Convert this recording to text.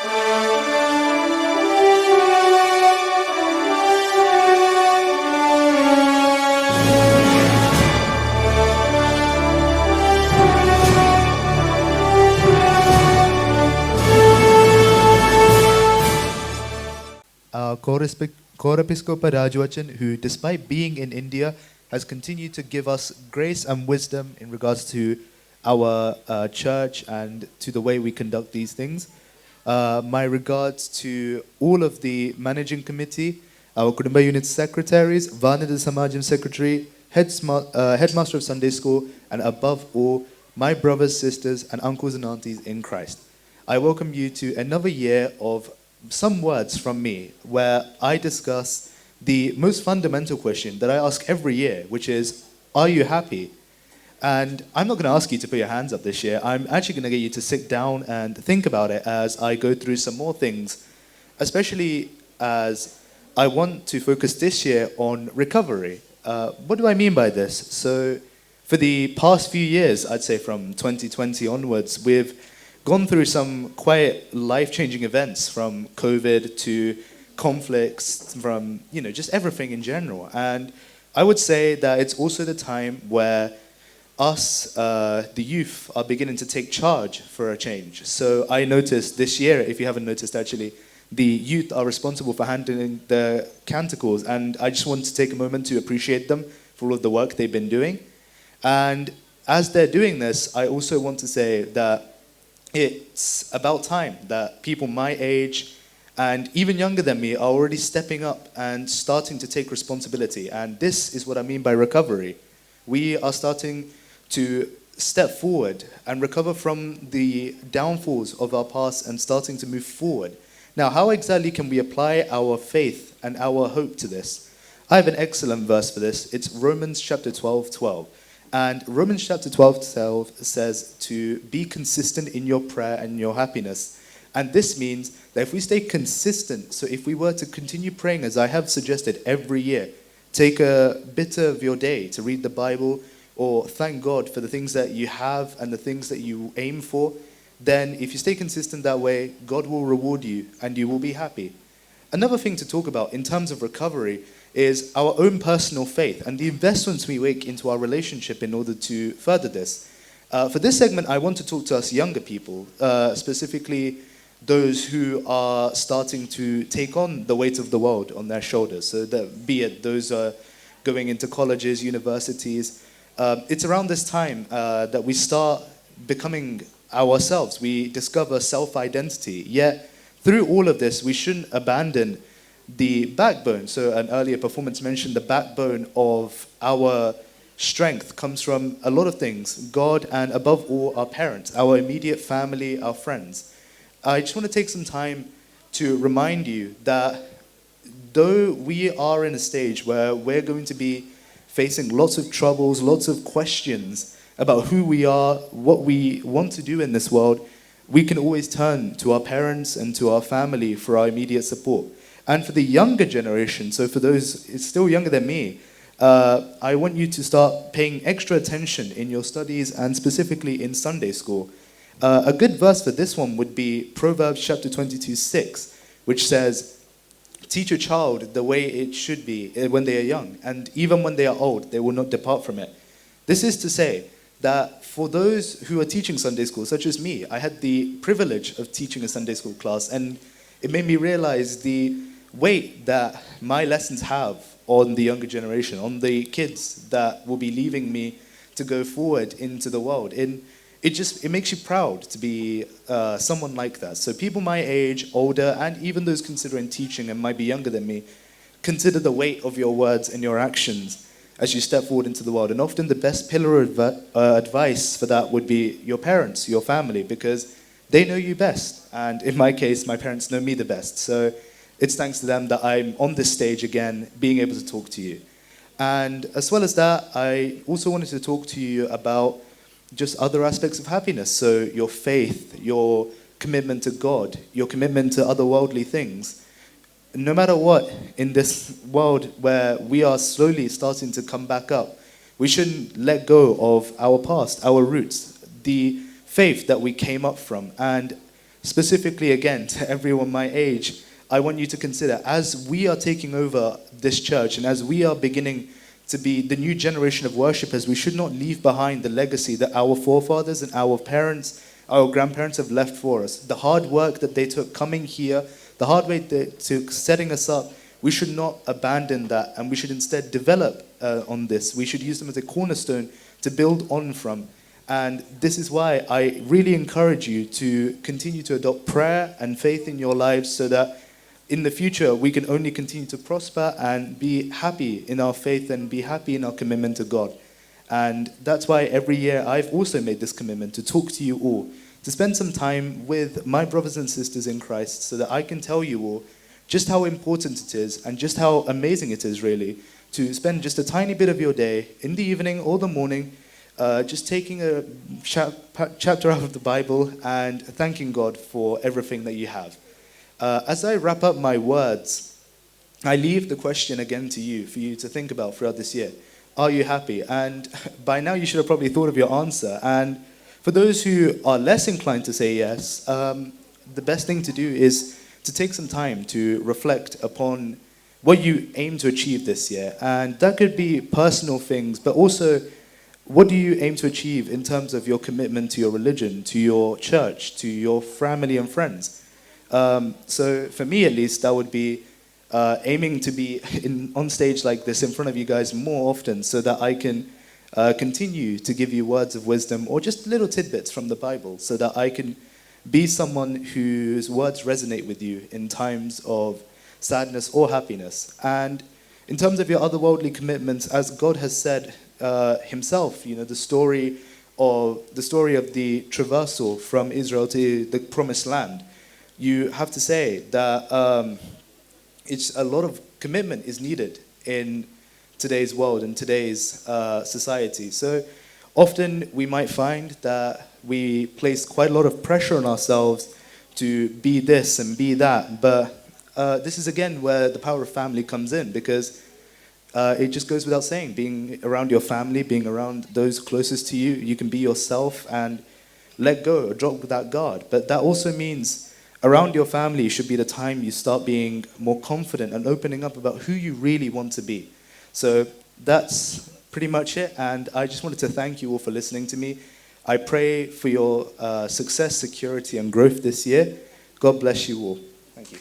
Our Korepiscopa Rajwachan, who, despite being in India, has continued to give us grace and wisdom in regards to our church and to the way we conduct these things. My regards to all of the managing committee, our Kudumba unit secretaries, Vanida Samajam secretary, headmaster of Sunday school, and above all, my brothers, sisters, and uncles and aunties in Christ. I welcome you to another year of some words from me, where I discuss the most fundamental question that I ask every year, which is, are you happy? And I'm not going to ask you to put your hands up this year. I'm actually going to get you to sit down and think about it as I go through some more things, especially as I want to focus this year on recovery. What do I mean by this? So for the past few years, I'd say from 2020 onwards, we've gone through some quite life-changing events, from COVID to conflicts, from, just everything in general. And I would say that it's also the time where us, the youth, are beginning to take charge for a change. So I noticed this year, if you haven't noticed actually, the youth are responsible for handling the Canticles, and I just want to take a moment to appreciate them for all of the work they've been doing. And as they're doing this, I also want to say that it's about time that people my age and even younger than me are already stepping up and starting to take responsibility. And this is what I mean by recovery. We are starting to step forward and recover from the downfalls of our past and starting to move forward. Now, how exactly can we apply our faith and our hope to this? I have an excellent verse for this. It's Romans chapter 12:12. And Romans chapter 12 says to be consistent in your prayer and your happiness. And this means that if we stay consistent, so if we were to continue praying, as I have suggested every year, take a bit of your day to read the Bible or thank God for the things that you have and the things that you aim for, then if you stay consistent that way, God will reward you and you will be happy. Another thing to talk about in terms of recovery is our own personal faith and the investments we make into our relationship in order to further this. For this segment, I want to talk to us younger people, specifically those who are starting to take on the weight of the world on their shoulders. So that, be it those going into colleges, universities. It's around this time that we start becoming ourselves. We discover self-identity. Yet, through all of this, we shouldn't abandon the backbone. So an earlier performance mentioned the backbone of our strength comes from a lot of things. God, and above all, our parents, our immediate family, our friends. I just want to take some time to remind you that though we are in a stage where we're going to be facing lots of troubles, lots of questions about who we are, what we want to do in this world, we can always turn to our parents and to our family for our immediate support. And for the younger generation, so for those still younger than me, I want you to start paying extra attention in your studies and specifically in Sunday school. A good verse for this one would be Proverbs chapter 22:6, which says, teach a child the way it should be when they are young, and even when they are old, they will not depart from it. This is to say that for those who are teaching Sunday school, such as me, I had the privilege of teaching a Sunday school class, and it made me realize the weight that my lessons have on the younger generation, on the kids that will be leaving me to go forward into the world. And it makes you proud to be someone like that. So people my age, older, and even those considering teaching and might be younger than me, consider the weight of your words and your actions as you step forward into the world. And often the best pillar of advice for that would be your parents, your family, because they know you best. And in my case, my parents know me the best. So it's thanks to them that I'm on this stage again, being able to talk to you. And as well as that, I also wanted to talk to you about just other aspects of happiness. So your faith, your commitment to God, your commitment to otherworldly things. No matter what, in this world where we are slowly starting to come back up, we shouldn't let go of our past, our roots, the faith that we came up from. And specifically again to everyone my age, I want you to consider, as we are taking over this church and as we are beginning to be the new generation of worshippers, we should not leave behind the legacy that our forefathers and our parents, our grandparents have left for us. The hard work that they took coming here, the hard way they took setting us up, we should not abandon that, and we should instead develop on this. We should use them as a cornerstone to build on from. And this is why I really encourage you to continue to adopt prayer and faith in your lives, so that in the future we can only continue to prosper and be happy in our faith and be happy in our commitment to God. And that's why every year I've also made this commitment to talk to you all, to spend some time with my brothers and sisters in Christ, so that I can tell you all just how important it is and just how amazing it is, really, to spend just a tiny bit of your day in the evening or the morning just taking a chapter out of the Bible and thanking God for everything that you have. As I wrap up my words, I leave the question again to you, for you to think about throughout this year. Are you happy? And by now you should have probably thought of your answer. And for those who are less inclined to say yes, the best thing to do is to take some time to reflect upon what you aim to achieve this year. And that could be personal things, but also what do you aim to achieve in terms of your commitment to your religion, to your church, to your family and friends? So for me, at least, that would be aiming to be on stage like this in front of you guys more often, so that I can continue to give you words of wisdom or just little tidbits from the Bible, so that I can be someone whose words resonate with you in times of sadness or happiness. And in terms of your otherworldly commitments, as God has said himself, the story of the traversal from Israel to the Promised Land, you have to say that it's a lot of commitment is needed in today's world and today's society. So often we might find that we place quite a lot of pressure on ourselves to be this and be that, but this is again where the power of family comes in, because it just goes without saying, being around your family, being around those closest to you, you can be yourself and let go or drop that guard. But that also means around your family should be the time you start being more confident and opening up about who you really want to be. So that's pretty much it, and I just wanted to thank you all for listening to me. I pray for your success, security, and growth this year. God bless you all. Thank you.